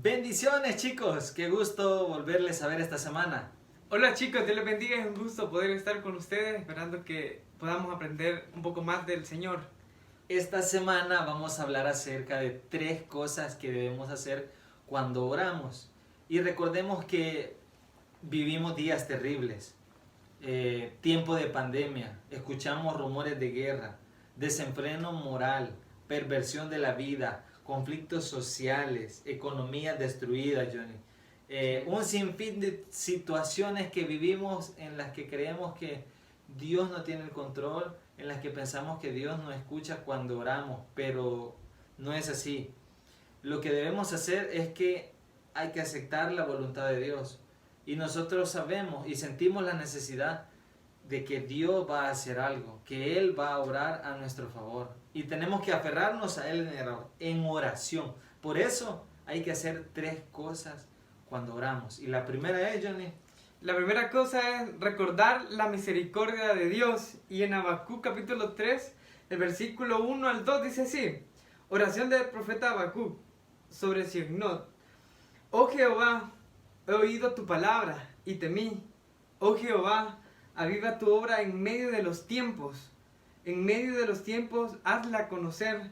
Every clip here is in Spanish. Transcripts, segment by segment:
Bendiciones chicos, qué gusto volverles a ver esta semana. Hola chicos, Dios les bendiga, es un gusto poder estar con ustedes, esperando que podamos aprender un poco más del Señor. Esta semana vamos a hablar acerca de 3 cosas que debemos hacer cuando oramos. Y recordemos que vivimos días terribles, tiempo de pandemia, escuchamos rumores de guerra, desenfreno moral, perversión de la vida, conflictos sociales, economía destruida, Johnny. Un sinfín de situaciones que vivimos en las que creemos que Dios no tiene el control, en las que pensamos que Dios no escucha cuando oramos, pero no es así. Lo que debemos hacer es que hay que aceptar la voluntad de Dios. Y nosotros sabemos y sentimos la necesidad de que Dios va a hacer algo, que Él va a orar a nuestro favor. Y tenemos que aferrarnos a Él en oración. Por eso hay que hacer 3 cosas cuando oramos. Y la primera es, Johnny. La primera cosa es recordar la misericordia de Dios. Y en Habacuc capítulo 3, el versículo 1 al 2 dice así: oración del profeta Habacuc sobre Signot. Oh Jehová, he oído tu palabra y temí. Oh Jehová, aviva tu obra en medio de los tiempos. En medio de los tiempos, hazla conocer.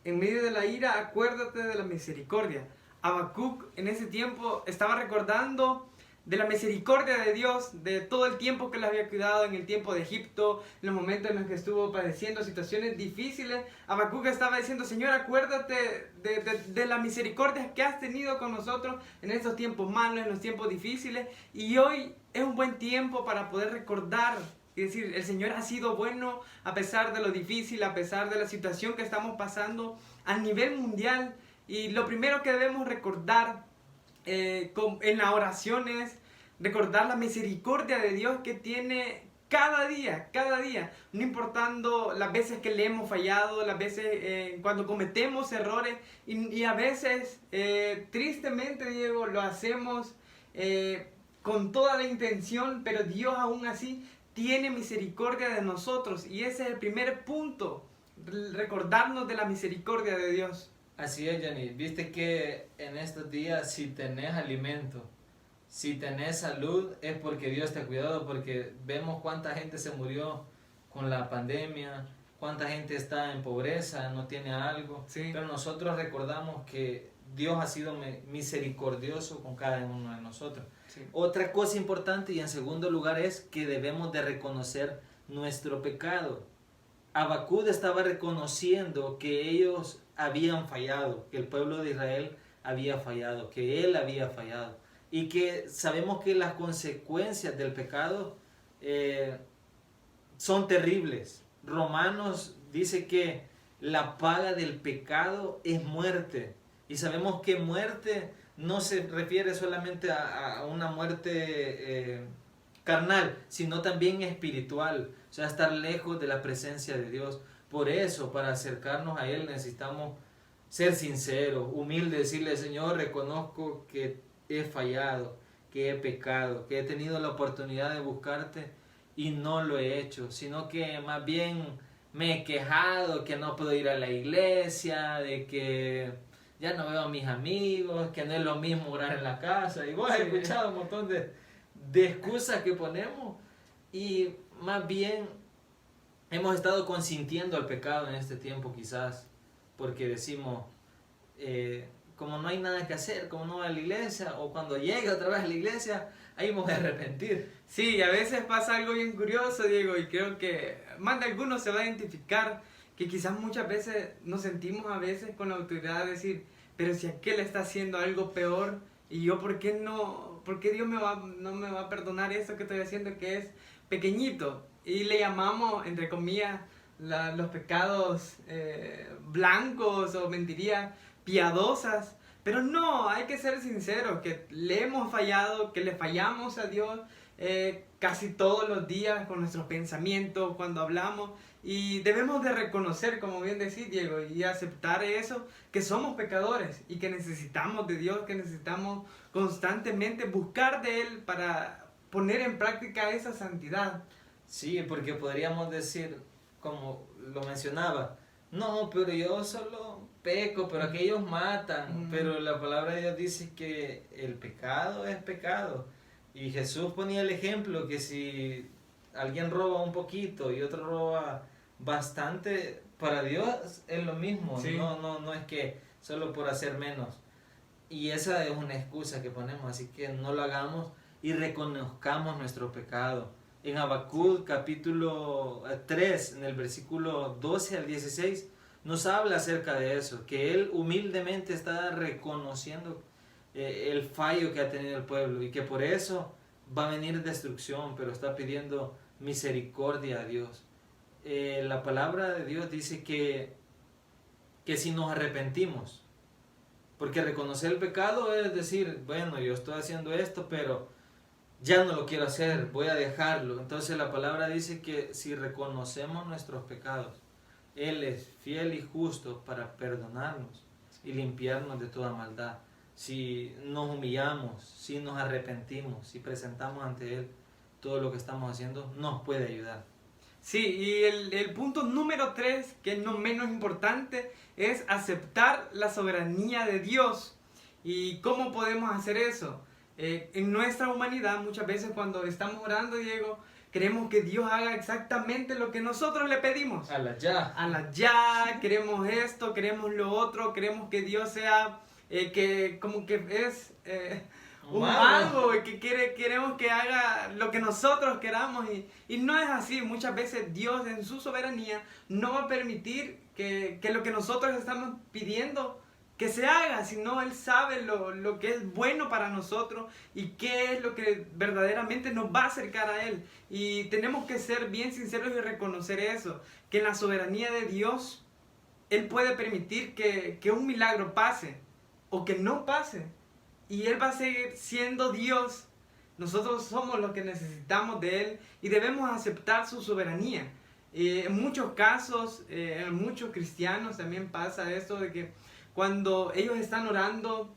En medio de la ira, acuérdate de la misericordia. Habacuc en ese tiempo estaba recordando de la misericordia de Dios, de todo el tiempo que le había cuidado en el tiempo de Egipto, en los momentos en los que estuvo padeciendo situaciones difíciles. Habacuc estaba diciendo: Señor, acuérdate de la misericordia que has tenido con nosotros en estos tiempos malos, en los tiempos difíciles. Y hoy es un buen tiempo para poder recordar y decir: el Señor ha sido bueno a pesar de lo difícil, a pesar de la situación que estamos pasando a nivel mundial. Y lo primero que debemos recordar en la oración es recordar la misericordia de Dios que tiene cada día, no importando las veces que le hemos fallado, las veces cuando cometemos errores y a veces tristemente, Diego, lo hacemos con toda la intención, pero Dios aún así tiene misericordia de nosotros, y ese es el primer punto, recordarnos de la misericordia de Dios. Así es, Johnny. Viste que en estos días, si tenés alimento, si tenés salud, es porque Dios te ha cuidado, porque vemos cuánta gente se murió con la pandemia, cuánta gente está en pobreza, no tiene algo. Sí. Pero nosotros recordamos que Dios ha sido misericordioso con cada uno de nosotros. Sí. Otra cosa importante, y en segundo lugar, es que debemos de reconocer nuestro pecado. Habacuc estaba reconociendo que ellos habían fallado, que el pueblo de Israel había fallado, que él había fallado, y que sabemos que las consecuencias del pecado son terribles. Romanos dice que la paga del pecado es muerte, y sabemos que muerte no se refiere solamente a una muerte carnal, sino también espiritual, o sea, estar lejos de la presencia de Dios. Por eso, para acercarnos a Él necesitamos ser sinceros, humildes, decirle: Señor, reconozco que he fallado, que he pecado, que he tenido la oportunidad de buscarte y no lo he hecho, sino que más bien me he quejado que no puedo ir a la iglesia, de que ya no veo a mis amigos, que no es lo mismo orar en la casa. Y vos has escuchado un montón de excusas que ponemos, y más bien hemos estado consintiendo al pecado en este tiempo, quizás porque decimos, como no hay nada que hacer, como no voy a la iglesia, o cuando llegue otra vez a la iglesia, ahí me voy a arrepentir. Sí, a veces pasa algo bien curioso, Diego, y creo que más de algunos se va a identificar, que quizás muchas veces nos sentimos a veces con la autoridad de decir: pero si aquel está haciendo algo peor, y yo, ¿por qué Dios no me va a perdonar eso que estoy haciendo, que es pequeñito? Y le llamamos, entre comillas, los pecados blancos, o mentirías piadosas. Pero no, hay que ser sinceros, que le hemos fallado, que le fallamos a Dios casi todos los días con nuestros pensamientos, cuando hablamos. Y debemos de reconocer, como bien decís, Diego, y aceptar eso, que somos pecadores y que necesitamos de Dios, que necesitamos constantemente buscar de Él para poner en práctica esa santidad. Sí, porque podríamos decir, como lo mencionaba: no, pero yo solo peco, pero aquellos matan. Pero la palabra de Dios dice que el pecado es pecado. Y Jesús ponía el ejemplo que si alguien roba un poquito y otro roba bastante, para Dios es lo mismo. Sí. No es que solo por hacer menos. Y esa es una excusa que ponemos, así que no lo hagamos y reconozcamos nuestro pecado. En Habacuc capítulo 3, en el versículo 12 al 16, nos habla acerca de eso, que él humildemente está reconociendo el fallo que ha tenido el pueblo y que por eso va a venir destrucción, pero está pidiendo misericordia a Dios. La palabra de Dios dice que si nos arrepentimos, porque reconocer el pecado es decir, bueno, yo estoy haciendo esto, pero ya no lo quiero hacer, voy a dejarlo. Entonces la palabra dice que si reconocemos nuestros pecados, Él es fiel y justo para perdonarnos y limpiarnos de toda maldad. Si nos humillamos, si nos arrepentimos, si presentamos ante Él todo lo que estamos haciendo, nos puede ayudar. Sí, y el punto número 3, que es no menos importante, es aceptar la soberanía de Dios. ¿Y cómo podemos hacer eso? En nuestra humanidad, muchas veces cuando estamos orando, Diego, queremos que Dios haga exactamente lo que nosotros le pedimos. A la ya. A la ya, queremos esto, queremos lo otro, queremos que Dios sea, que como que es un mago, que queremos que haga lo que nosotros queramos. Y no es así. Muchas veces Dios en su soberanía no va a permitir que lo que nosotros estamos pidiendo que se haga, sino Él sabe lo que es bueno para nosotros y qué es lo que verdaderamente nos va a acercar a Él. Y tenemos que ser bien sinceros y reconocer eso, que en la soberanía de Dios, Él puede permitir que un milagro pase o que no pase. Y Él va a seguir siendo Dios. Nosotros somos los que necesitamos de Él y debemos aceptar su soberanía. En muchos casos, en muchos cristianos también pasa esto de que cuando ellos están orando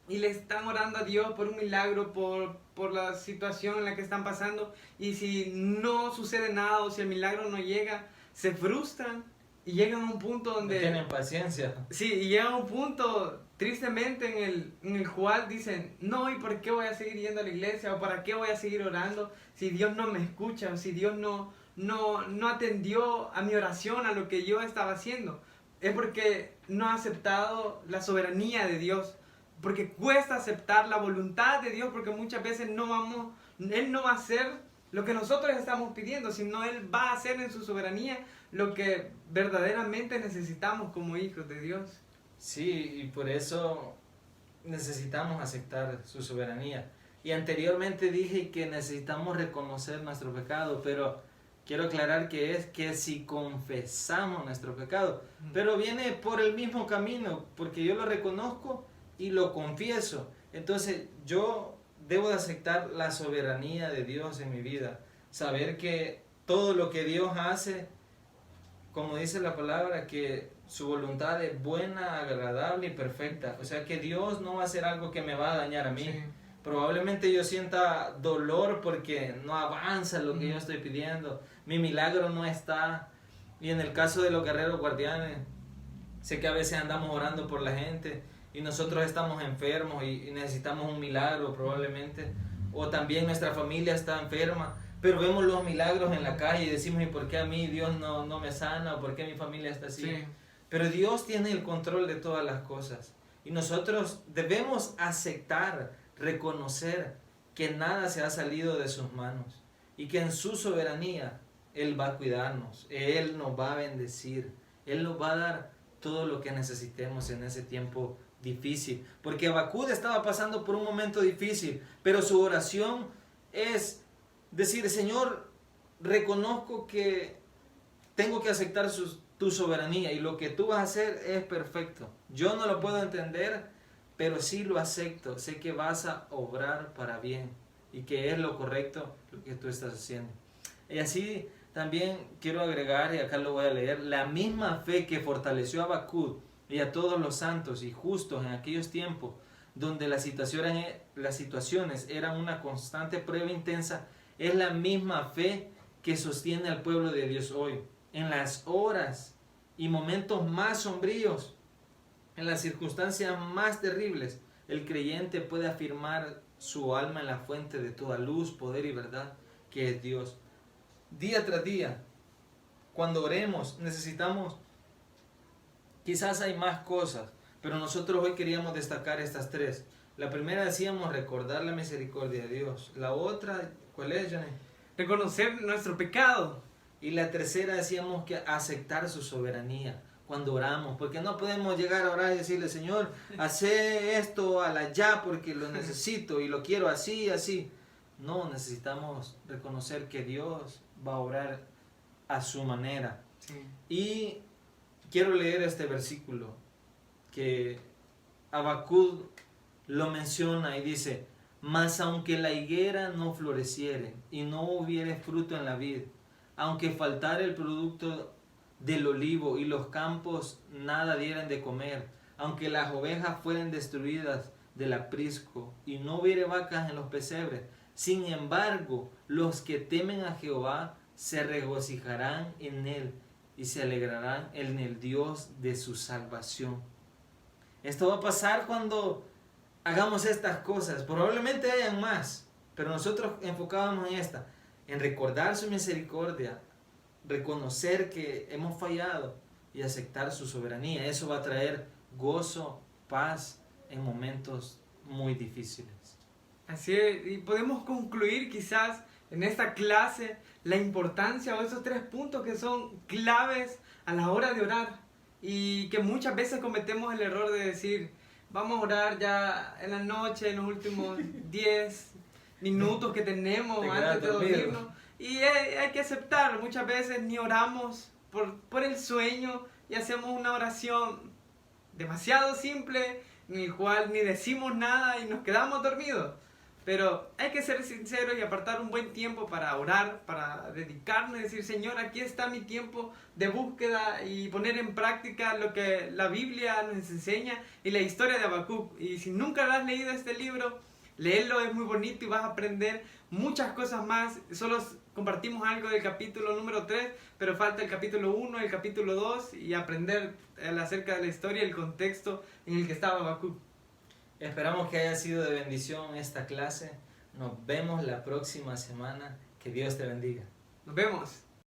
y le están orando a Dios por un milagro, por la situación en la que están pasando, y si no sucede nada o si el milagro no llega, se frustran y llegan a un punto donde... No tienen paciencia. Sí, y llegan a un punto, tristemente, en el cual dicen, no, ¿y por qué voy a seguir yendo a la iglesia? ¿O para qué voy a seguir orando si Dios no me escucha? O si Dios no atendió a mi oración, a lo que yo estaba haciendo. Es porque no ha aceptado la soberanía de Dios, porque cuesta aceptar la voluntad de Dios, porque muchas veces Él no va a hacer lo que nosotros estamos pidiendo, sino Él va a hacer en su soberanía lo que verdaderamente necesitamos como hijos de Dios. Sí, y por eso necesitamos aceptar su soberanía. Y anteriormente dije que necesitamos reconocer nuestro pecado, pero quiero aclarar que es que si confesamos nuestro pecado, pero viene por el mismo camino, porque yo lo reconozco y lo confieso. Entonces yo debo de aceptar la soberanía de Dios en mi vida, saber que todo lo que Dios hace, como dice la palabra, que su voluntad es buena, agradable y perfecta. O sea que Dios no va a hacer algo que me va a dañar a mí. Sí. Probablemente yo sienta dolor porque no avanza lo que yo estoy pidiendo, mi milagro no está. Y en el caso de los guerreros guardianes, sé que a veces andamos orando por la gente y nosotros estamos enfermos y necesitamos un milagro probablemente, o también nuestra familia está enferma, pero vemos los milagros en la calle y decimos, ¿y por qué a mí Dios no me sana? ¿O por qué mi familia está así? Sí. Pero Dios tiene el control de todas las cosas y nosotros debemos aceptar, reconocer que nada se ha salido de sus manos y que en su soberanía Él va a cuidarnos, Él nos va a bendecir, Él nos va a dar todo lo que necesitemos en ese tiempo difícil. Porque Habacuc estaba pasando por un momento difícil, pero su oración es decir, Señor, reconozco que tengo que aceptar tu soberanía y lo que tú vas a hacer es perfecto. Yo no lo puedo entender, pero sí lo acepto. Sé que vas a obrar para bien y que es lo correcto lo que tú estás haciendo. Y así también quiero agregar, y acá lo voy a leer, la misma fe que fortaleció a Habacuc y a todos los santos y justos en aquellos tiempos, donde las situaciones eran una constante prueba intensa, es la misma fe que sostiene al pueblo de Dios hoy. En las horas y momentos más sombríos, En las circunstancias más terribles, el creyente puede afirmar su alma en la fuente de toda luz, poder y verdad, que es Dios. Día tras día, cuando oremos, necesitamos, quizás hay más cosas, pero nosotros hoy queríamos destacar estas tres. La primera decíamos recordar la misericordia de Dios. La otra, ¿cuál es, Johnny? Reconocer nuestro pecado. Y la tercera decíamos que aceptar su soberanía cuando oramos, porque no podemos llegar a orar y decirle, Señor, hace esto a la ya porque lo necesito y lo quiero así, así. No, necesitamos reconocer que Dios va a orar a su manera. Sí. Y quiero leer este versículo que Habacuc lo menciona y dice, mas aunque la higuera no floreciere y no hubiere fruto en la vid, aunque faltare el producto del olivo y los campos nada dieran de comer, aunque las ovejas fueren destruidas del aprisco y no hubiere vacas en los pesebres, sin embargo los que temen a Jehová se regocijarán en él y se alegrarán en el Dios de su salvación. Esto va a pasar cuando hagamos estas cosas. Probablemente hayan más, pero nosotros enfocábamos en esta, en recordar su misericordia, reconocer que hemos fallado y aceptar su soberanía. Eso va a traer gozo, paz en momentos muy difíciles. Así es, y podemos concluir quizás en esta clase la importancia o esos 3 puntos que son claves a la hora de orar y que muchas veces cometemos el error de decir, vamos a orar ya en la noche, en los últimos 10 minutos que tenemos antes de dormirnos. Y hay que aceptar, muchas veces ni oramos por el sueño y hacemos una oración demasiado simple, en el cual ni decimos nada y nos quedamos dormidos. Pero hay que ser sinceros y apartar un buen tiempo para orar, para dedicarnos y decir, Señor, aquí está mi tiempo de búsqueda y poner en práctica lo que la Biblia nos enseña y la historia de Habacuc. Y si nunca has leído este libro, léelo, es muy bonito y vas a aprender muchas cosas más. Solo compartimos algo del capítulo número 3, pero falta el capítulo 1, el capítulo 2 y aprender acerca de la historia y el contexto en el que estaba Habacuc. Esperamos que haya sido de bendición esta clase. Nos vemos la próxima semana. Que Dios te bendiga. Nos vemos.